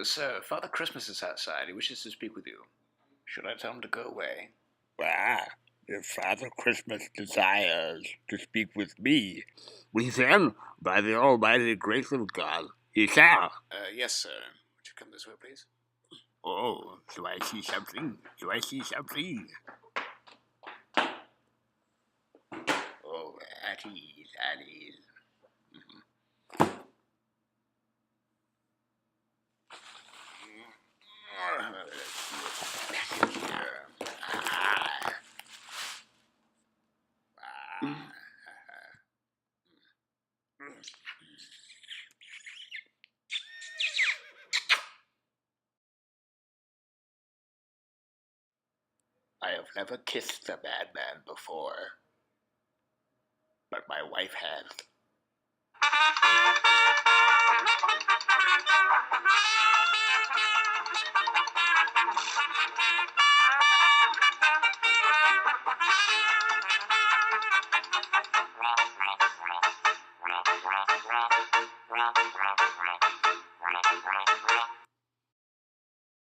Sir, Father Christmas is outside. He wishes to speak with you. Should I tell him to go away? If Father Christmas desires to speak with me, we then, by the almighty grace of God, he shall. Yes, sir. Would you come this way, please? Oh, do I see something? Do I see something? Oh, at ease, at ease. I have never kissed a madman before, but my wife has.